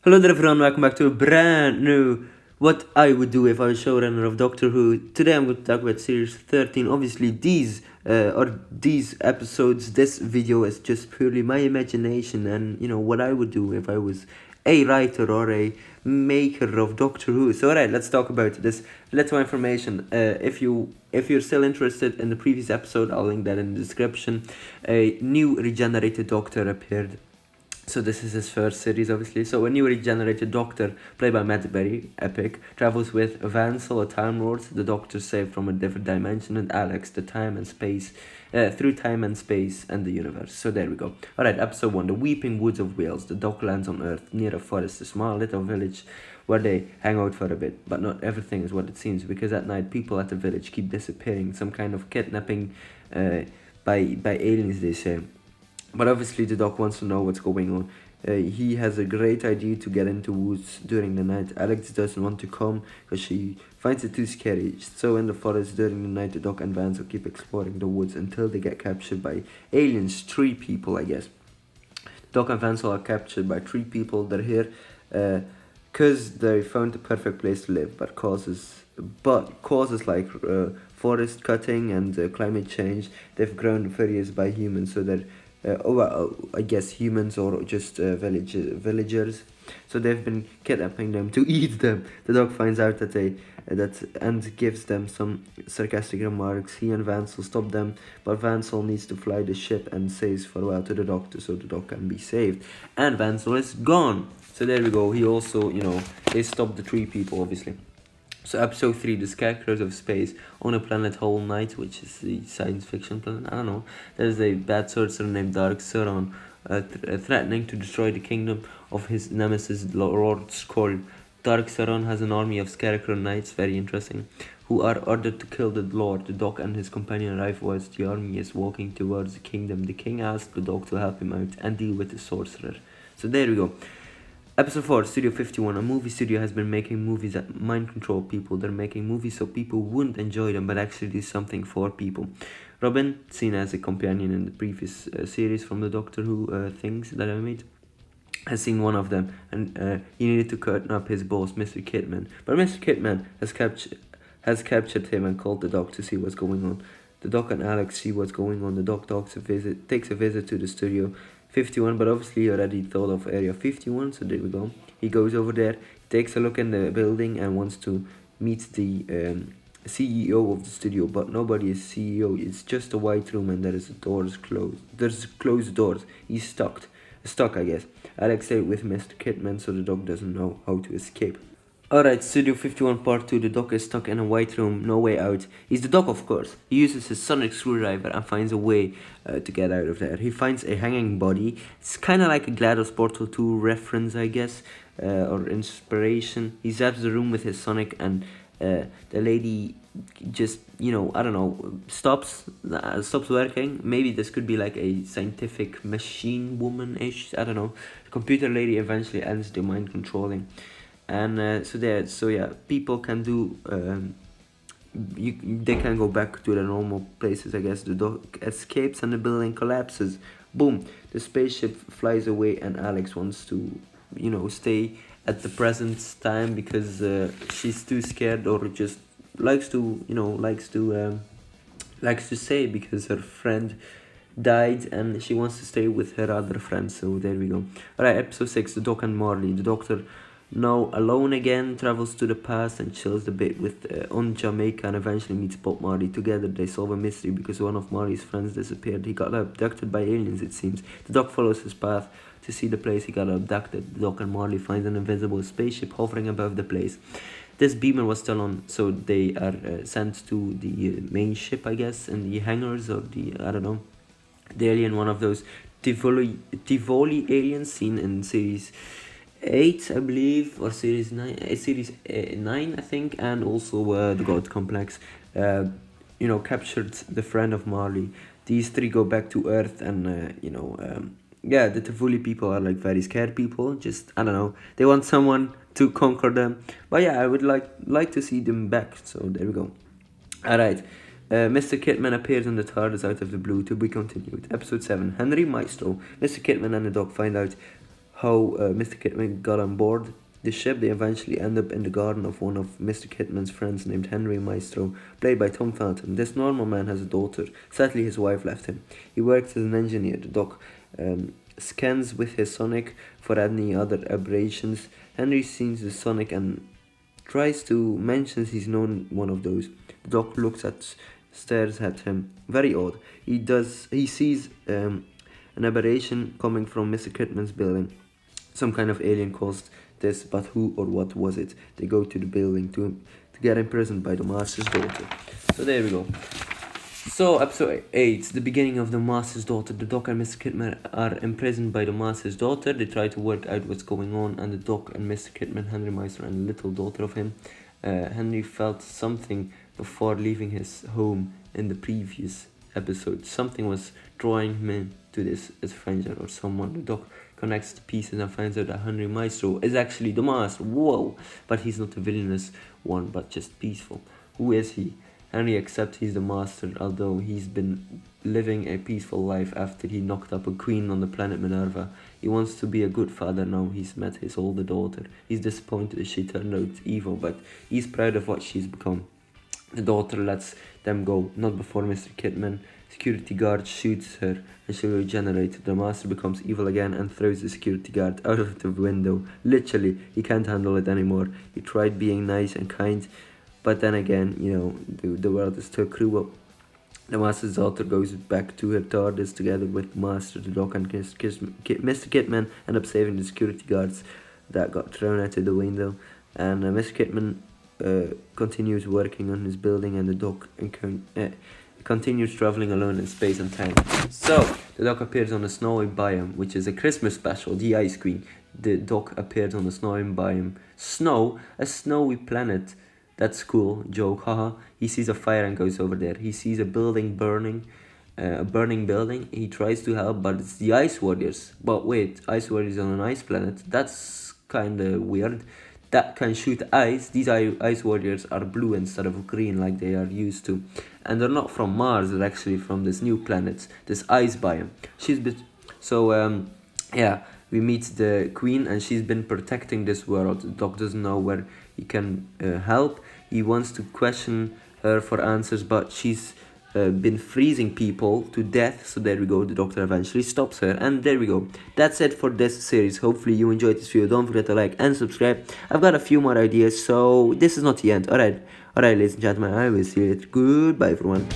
Hello there everyone, welcome back to a brand new What I Would Do If I Was Showrunner of Doctor Who. Today I'm going to talk about series 13. Obviously these episodes, this video is just purely my imagination and what I would do if I was a writer or a maker of Doctor Who. So alright, let's talk about this little information. If you're still interested in the previous episode, I'll link that in the description. A new regenerated Doctor appeared. So this is his first series, obviously. So a new regenerated Doctor, played by Matt Berry, epic, travels with Vansel, a Time Lord, the Doctor saved from a different dimension, and Alex, the time and space, through time and space and the universe. So there we go. Alright, episode 1, The Weeping Woods of Wales. The Doc lands on Earth, near a forest, a small little village where they hang out for a bit. But not everything is what it seems, because at night people at the village keep disappearing. Some kind of kidnapping by aliens, they say. But obviously the Doc wants to know what's going on. He has a great idea to get into woods during the night. Alex doesn't want to come because she finds it too scary. So in the forest during the night, the Doc and Vance will keep exploring the woods until they get captured by aliens. 3 people, I guess. Doc and Vance are captured by 3 people. They're here because they found the perfect place to live, but causes like forest cutting and climate change, they've grown furious by humans. So they're I guess humans or just villagers. So they've been kidnapping them to eat them. The Doc finds out and gives them some sarcastic remarks. He and Vansel stop them, but Vansel needs to fly the ship and says farewell to the Doctor so the Doc can be saved. And Vansel is gone. So there we go. He also, they stopped the 3 people, obviously. So episode 3, The Scarecrows of Space, on a planet Whole Night, which is the science fiction planet, I don't know. There's a bad sorcerer named Dark Sauron threatening to destroy the kingdom of his nemesis, Lord Skull. Dark Sauron has an army of Scarecrow Knights, very interesting, who are ordered to kill the Lord. The Doc and his companion arrive whilst the army is walking towards the kingdom. The king asks the Doc to help him out and deal with the sorcerer. So there we go. Episode 4, Studio 51. A movie studio has been making movies that mind control people. They're making movies so people wouldn't enjoy them, but actually do something for people. Robin, seen as a companion in the previous series from the Doctor Who things that I made, has seen one of them, and he needed to curtain up his boss, Mr. Kidman. But Mr. Kidman has captured him and called the Doc to see what's going on. The Doc and Alex see what's going on. The Doc takes a visit to the Studio 51, but obviously he already thought of Area 51, so there we go. He goes over there, takes a look in the building and wants to meet the CEO of the studio, but nobody is CEO. It's just a white room and there's closed doors. He's stuck, I guess. Alex stayed with Mr. Kidman, so the Doc doesn't know how to escape. Alright, Studio 51 Part 2, the Doc is stuck in a white room, no way out. He's the Doc, of course. He uses his sonic screwdriver and finds a way to get out of there. He finds a hanging body. It's kind of like a GLaDOS Portal 2 reference, I guess, or inspiration. He zaps the room with his sonic and the lady just, I don't know, stops working. Maybe this could be like a scientific machine woman-ish, I don't know. The computer lady eventually ends the mind controlling. And so yeah, people can do they can go back to their normal places, I guess. The Doc escapes and the building collapses. Boom, the spaceship flies away and Alex wants to stay at the present time because she's too scared, or just likes to stay because her friend died and she wants to stay with her other friends. So there we go. Alright, episode 6, The Doc and Marley. The Doctor, now alone again, travels to the past and chills a bit with on Jamaica and eventually meets Bob Marley. Together they solve a mystery because one of Marley's friends disappeared. He got abducted by aliens, it seems. The Doc follows his path to see the place he got abducted. The Doc and Marley find an invisible spaceship hovering above the place. This beamer was still on, so they are sent to the main ship, I guess, in the hangars, or I don't know, the alien, one of those Tivoli aliens seen in series 8, I believe, or series 9, series 9, I think, and also the God Complex, captured the friend of Marley. These 3 go back to Earth, and the Tivoli people are like very scared people. Just, I don't know, they want someone to conquer them. But yeah, I would like to see them back. So there we go. Alright. Mr. Kidman appears in the TARDIS out of the blue. To be continued. Episode 7, Henry Maestro. Mr. Kidman and the Doc find out how Mr. Kidman got on board the ship. They eventually end up in the garden of one of Mr. Kidman's friends named Henry Maestro, played by Tom Felton. This normal man has a daughter. Sadly, his wife left him. He works as an engineer. The doc scans with his sonic for any other aberrations. Henry sees the sonic and tries to mention he's known one of those. The doc stares at him. Very odd. He sees an aberration coming from Mr. Kidman's building. Some kind of alien caused this, but who or what was it? They go to the building to get imprisoned by the master's daughter. So there we go. So episode 8, the beginning of the master's daughter. The doc and Mr. Kidman are imprisoned by the master's daughter. They try to work out what's going on, and the doc and Mr. Kidman, Henry Meister, and a little daughter of him. Henry felt something before leaving his home in the previous episode. Something was drawing him into this stranger or someone. The doc connects the pieces and finds out that Henry Maestro is actually the master. Whoa! But he's not a villainous one, but just peaceful. Who is he? Henry accepts he's the master, although he's been living a peaceful life after he knocked up a queen on the planet Minerva. He wants to be a good father now he's met his older daughter. He's disappointed that she turned out evil, but he's proud of what she's become. The daughter lets them go, not before Mr. Kidman. Security guard shoots her and she regenerates. The master becomes evil again and throws the security guard out of the window. Literally, he can't handle it anymore. He tried being nice and kind, but then again, the world is too cruel. The master's daughter goes back to her TARDIS together with Master, the Doc, and Mr. Kidman end up saving the security guards that got thrown out of the window. And Mr. Kidman continues working on his building, and the Doc continues traveling alone in space and time. So, the Doc appears on a snowy biome, which is a Christmas special, the Ice Queen. The Doc appears on a snowy biome. Snow, a snowy planet. That's cool, joke, haha. He sees a fire and goes over there. He sees a building burning, a burning building. He tries to help, but it's the Ice Warriors. But wait, Ice Warriors on an ice planet? That's kinda weird. That can shoot ice. These ice warriors are blue instead of green like they are used to. And they're not from Mars, they're actually from this new planet, this ice biome. We meet the queen and she's been protecting this world. The Doc doesn't know where he can help. He wants to question her for answers, but she's been freezing people to death. So there we go, the doctor eventually stops her, and there we go. That's it for this series. Hopefully you enjoyed this video. Don't forget to like and subscribe. I've got a few more ideas, so this is not the end. Alright ladies and gentlemen, I will see you later. Goodbye everyone.